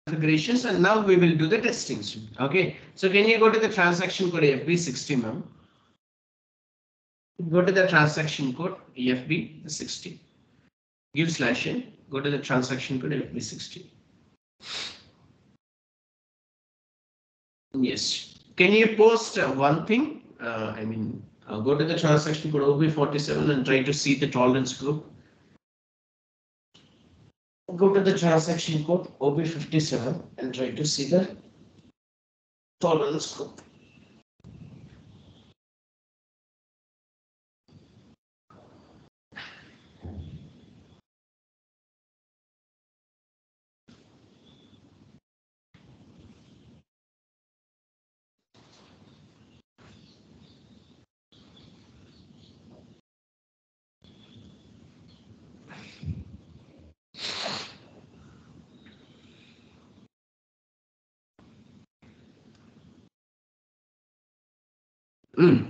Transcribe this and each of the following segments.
configurations, and now we will do the testing. Okay, so can you go to the transaction code FB60, ma'am? Go to the transaction code FB60. Give /n. Go to the transaction code FB60. Yes. Can you post one thing? Go to the transaction code OB47 and try to see the tolerance group. Go to the transaction code OB57 and try to see the tolerance group.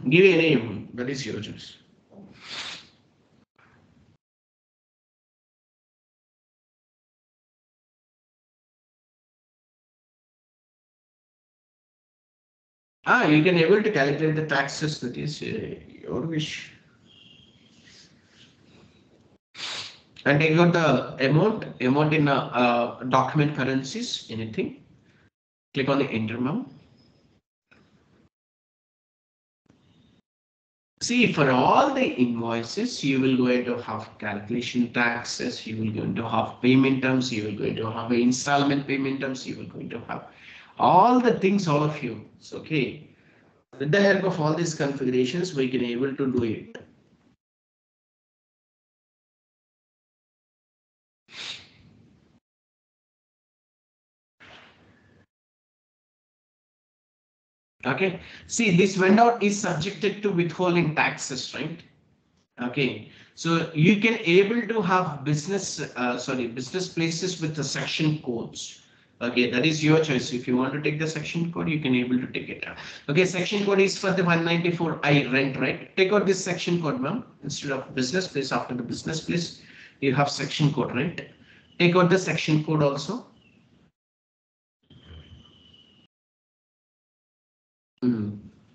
Give a name. That is your choice. You can able to calculate the taxes. That is your wish. And take out the amount in document currencies, anything. Click on the enter amount. See, for all the invoices, you will going to have calculation taxes, you will going to have payment terms, you will going to have installment payment terms, you will going to have all the things, all of you. It's okay. With the help of all these configurations, we can able to do it. Okay, see, this vendor is subjected to withholding taxes, right? Okay, so you can able to have business places with the section codes. Okay, that is your choice. If you want to take the section code, you can able to take it. Okay, section code is for the 194I rent, right? Take out this section code, ma'am. Instead of business place, after the business place, you have section code, right? Take out the section code also.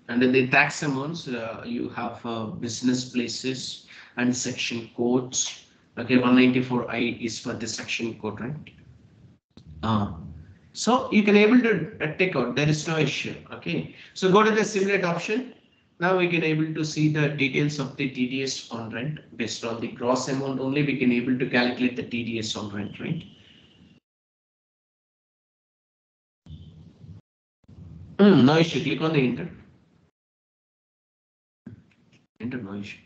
Under the tax amounts, you have business places and section codes. Okay, 194I is for the section code, right? So you can able to take out. There is no issue. Okay, so go to the simulate option. Now we can able to see the details of the TDS on rent based on the gross amount only. We can able to calculate the TDS on rent, right? No issue. Click on the enter. Enter, no issue.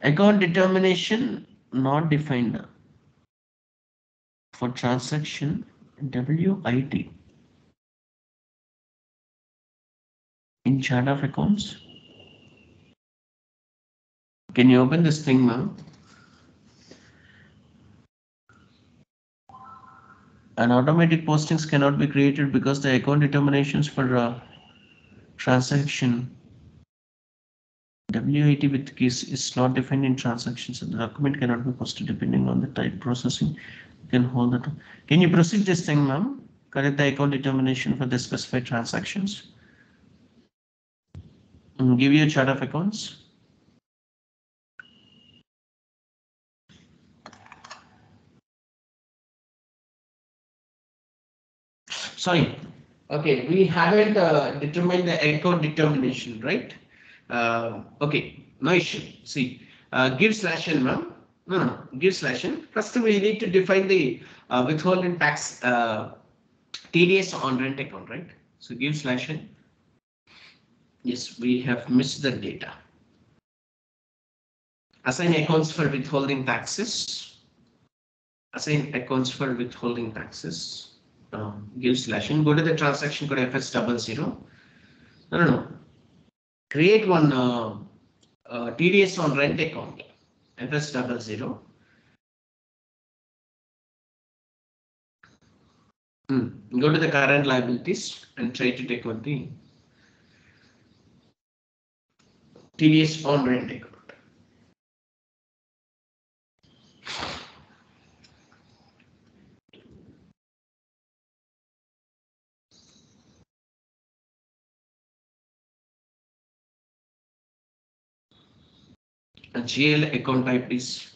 Account determination not defined for transaction WIT in chart of accounts. Can you open this thing, ma'am? And automatic postings cannot be created because the account determinations for transaction WIT with keys is not defined in transactions, and the document cannot be posted depending on the type processing. You can hold that. Can you proceed this thing, ma'am? Correct the account determination for the specified transactions. And give you a chart of accounts. Sorry. Okay, we haven't determined the account determination, right? Okay, no issue. See, give /n, ma'am. No, give /n. First, we need to define the withholding tax TDS on rent account, right? So give /n. Yes, we have missed the data. Assign accounts for withholding taxes. Assign accounts for withholding taxes. Give /n. Go to the transaction code FS00. No. Create one TDS on rent account FS00. Go to the current liabilities and try to take out the TDS on rent account. And GL account type is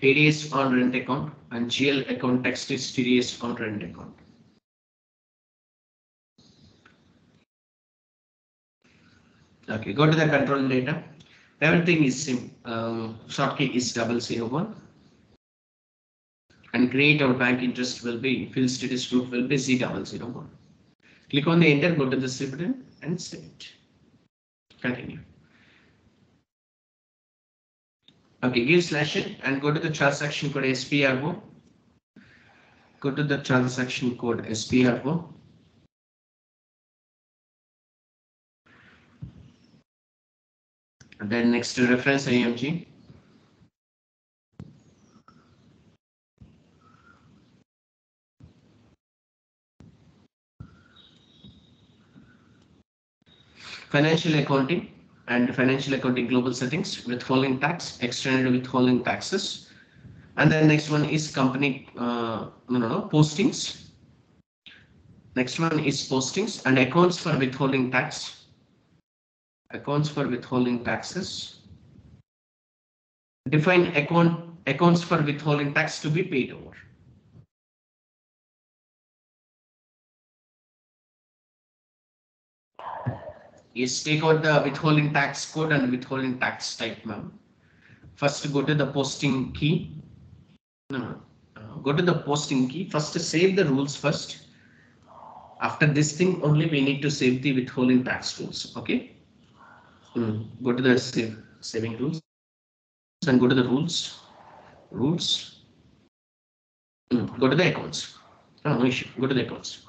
TDS on rent account, and GL account text is TDS on rent account. Okay, go to the control data. Everything is same. Short key is 001. And create our bank interest will be, fill status group will be Z001. Click on the enter, go to the save button and save it. Continue. Okay, give slash it and go to the transaction code SPRO. Go to the transaction code SPRO. And then next to reference IMG. Financial accounting and financial accounting global settings, withholding tax, extended withholding taxes. And then next one is company postings. Next one is postings and accounts for withholding tax. Accounts for withholding taxes. Define accounts for withholding tax to be paid over. Yes, take out the withholding tax code and withholding tax type, ma'am. First go to the posting key. Go to the posting key. First save the rules first. After this thing only we need to save the withholding tax rules. Okay. Go to the saving rules and go to the rules. Go to the accounts. No issue. Go to the accounts.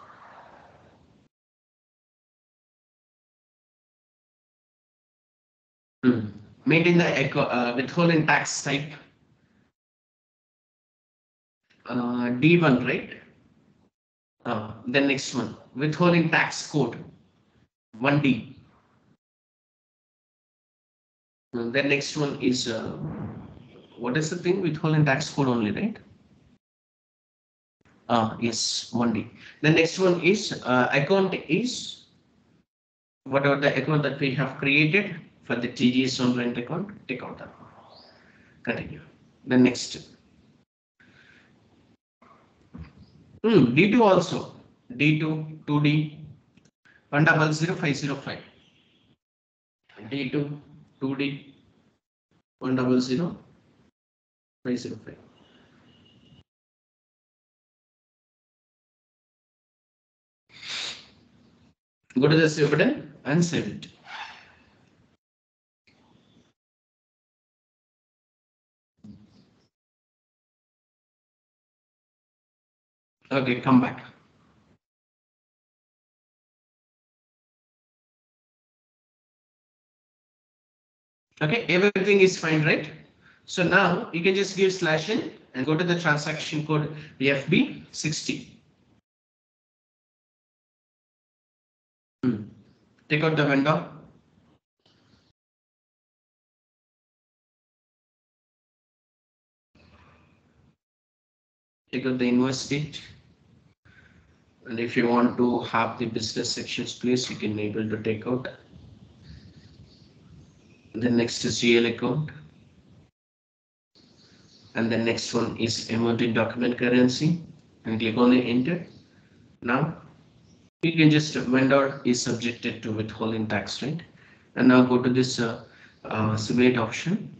Maintain the withholding tax type. D1, right? The next one, withholding tax code 1D. The next one is what is the thing? Withholding tax code only, right? Yes, 1D. The next one is account is whatever the account that we have created for the TDS on rent account. Take out that one. Continue. The next. D2 also. D2, 2D, 100505. D2, 2D, 100505. Go to the save button and save it. Okay, come back. Okay, everything is fine, right? So now you can just give /n and go to the transaction code FB60. Take out the vendor. Take out the invoice date. And if you want to have the business sections placed, you can able to take out. The next is GL account. And the next one is emerging document currency. And click on the enter. Now you can just vendor is subjected to withholding tax, right? And now go to this simulate option.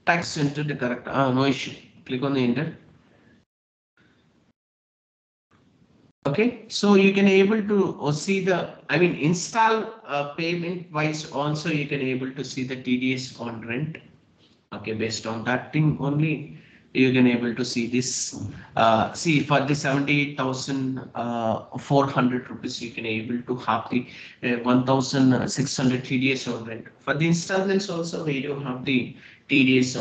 Tax enter the correct. No issue. Click on the enter. Okay, so you can able to see the, install payment wise also you can able to see the TDS on rent. Okay, based on that thing only you can able to see this. See for the 78,400 rupees you can able to have the 1,600 TDS on rent. For the installments also we do have the TDS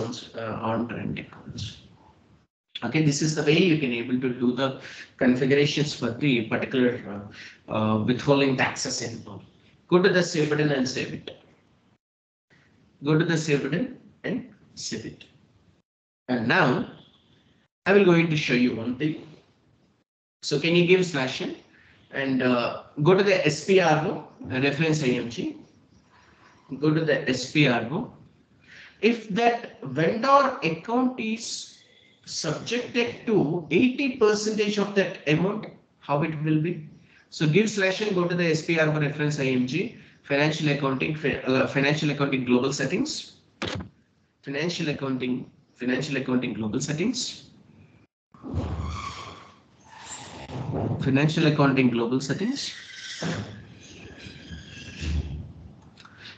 on rent accounts. Okay, this is the way you can able to do the configurations for the particular withholding taxes info. Go to the save button and save it. Go to the save button and save it. And now I will going to show you one thing. So can you give /n and go to the SPRO reference IMG. Go to the SPRO. If that vendor account is subjected to 80% of that amount, how it will be? So give /n, go to the SPRO reference IMG, financial accounting global settings, financial accounting global settings, financial accounting global settings,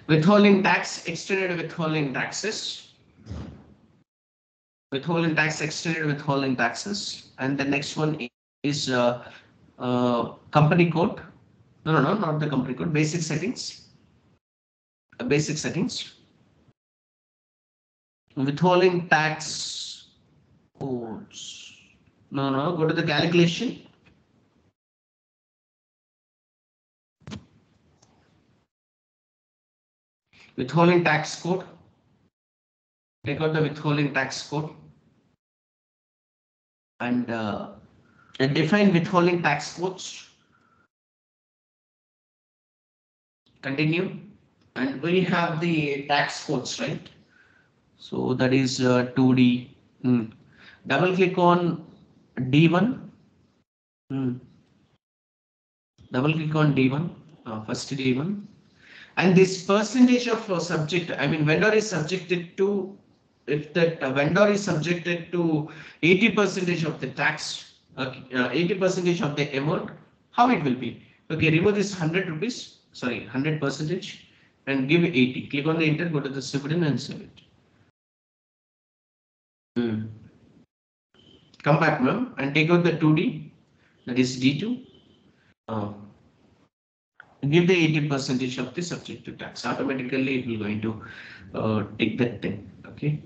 withholding tax, extended withholding taxes, withholding tax, extended withholding taxes, and the next one is company code. No, not the company code. Basic settings. Basic settings. Withholding tax codes. No. Go to the calculation. Withholding tax code. Take out the withholding tax code and define withholding tax codes. Continue, and we have the tax codes, right? So that is 2D. Double click on D1. Double click on D1. First D1. And this percentage of subject, I mean, vendor is subjected to, if that vendor is subjected to 80% of the tax, 80% of the amount, how it will be? Okay, remove this 100 rupees, sorry, 100% and give 80. Click on the enter, go to the dividend and save it. Come back, ma'am, and take out the 2D, that is D2. Give the 80% of the subject to tax. Automatically, it will going to take that thing. Okay,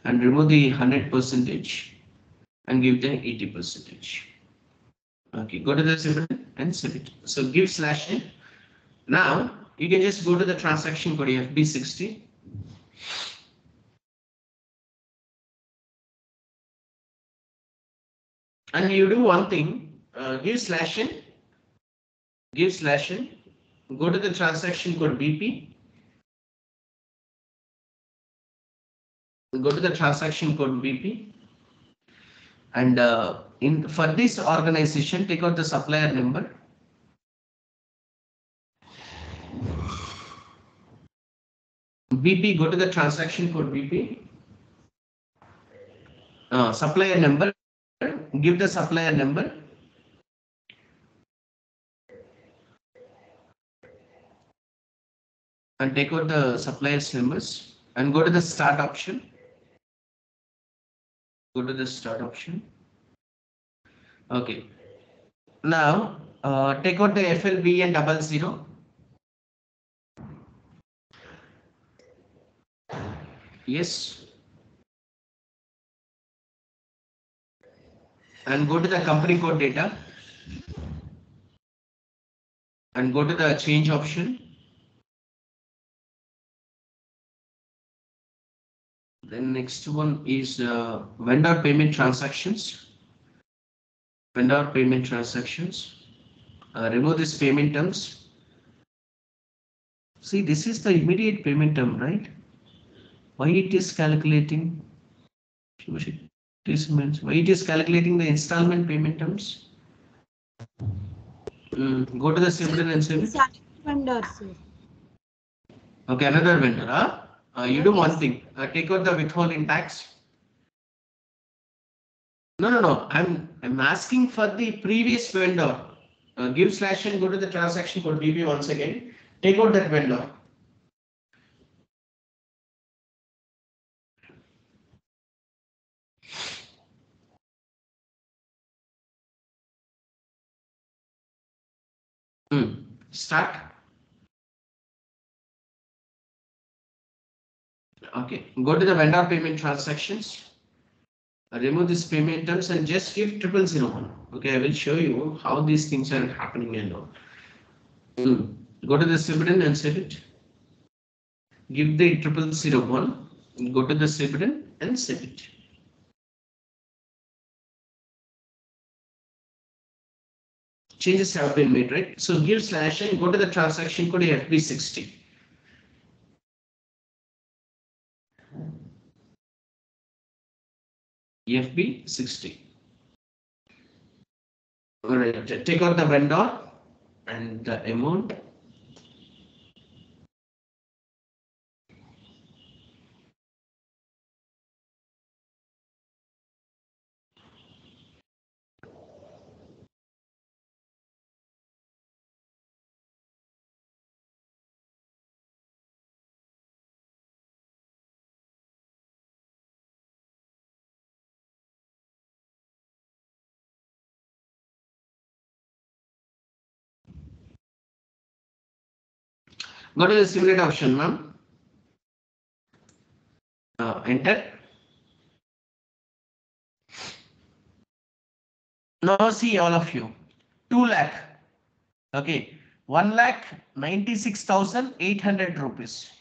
and remove the 100% and give the 80%. Okay, go to the dividend and save it. So give /n. Now you can just go to the transaction code FB60. And you do one thing, give /n, go to the transaction code BP, go to the transaction code BP, and for this organization, take out the supplier number. BP, go to the transaction code BP, supplier number, give the supplier number. And take out the supplier's numbers and go to the start option. Go to the start option. Okay. Now take out the FLB and 00. Yes. And go to the company code data. And go to the change option. Then next one is vendor payment transactions. Vendor payment transactions. Remove this payment terms. See, this is the immediate payment term, right? Why it is calculating? Why it is calculating the installment payment terms? Go to the dividend and save it. Vendor, sir. Okay, another vendor. You do one thing. Take out the withholding tax. No. I'm asking for the previous vendor. Give /n, go to the transaction code BP once again. Take out that vendor. Start. Okay, go to the vendor payment transactions. Remove this payment terms and just give 0001. Okay, I will show you how these things are happening and all. Go to the dividend and save it. Give the 0001. Go to the dividend and save it. changes have been made, right? So give slash and go to the transaction code FB60. FB60. All right, take out the vendor and the amount. Go to the simulate option, ma'am. Enter. Now see all of you. 2 lakh. Okay. 1,96,800 rupees.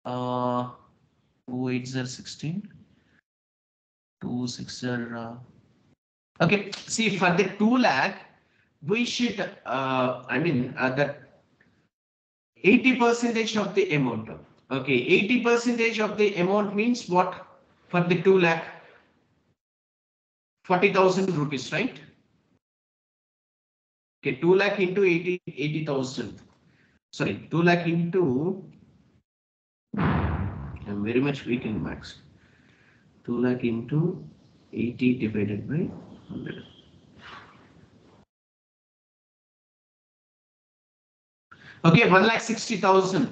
28016. 26 okay. See, for the 2 lakh, we should that 80% of the amount. Okay, 80% of the amount means what? For the 2 lakh, 40,000 rupees, right? Okay, 2 lakh into 80,000. Sorry, 2 lakh into, I'm very much weak in max. 2 lakh into 80 divided by 100. Okay, 1,60,000.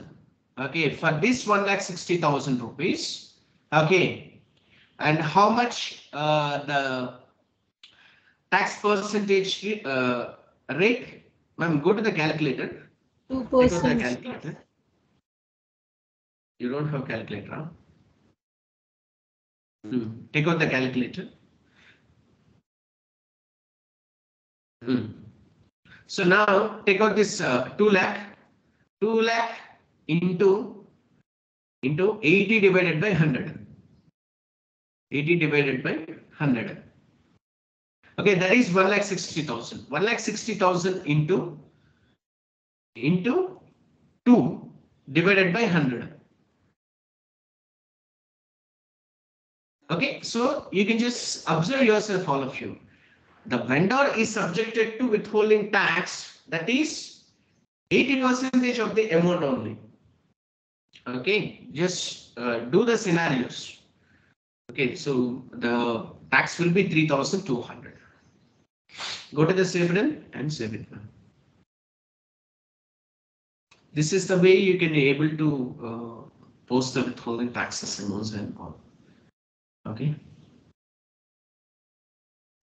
Okay, for this 1,60,000 rupees. Okay, and how much the tax percentage rate? Ma'am, go to the calculator. 2%. Calculator. You don't have calculator, huh? Take out the calculator. So now take out this 2 lakh. 2 lakh into 80 divided by 100. 80 divided by 100. Okay, that is 1,60,000. 1,60,000 into 2 divided by 100. Okay, so you can just observe yourself, all of you. The vendor is subjected to withholding tax, that is 80% of the amount only. Okay, just do the scenarios. Okay, so the tax will be 3,200. Go to the save and save it. This is the way you can be able to post the withholding taxes amounts and all. Okay.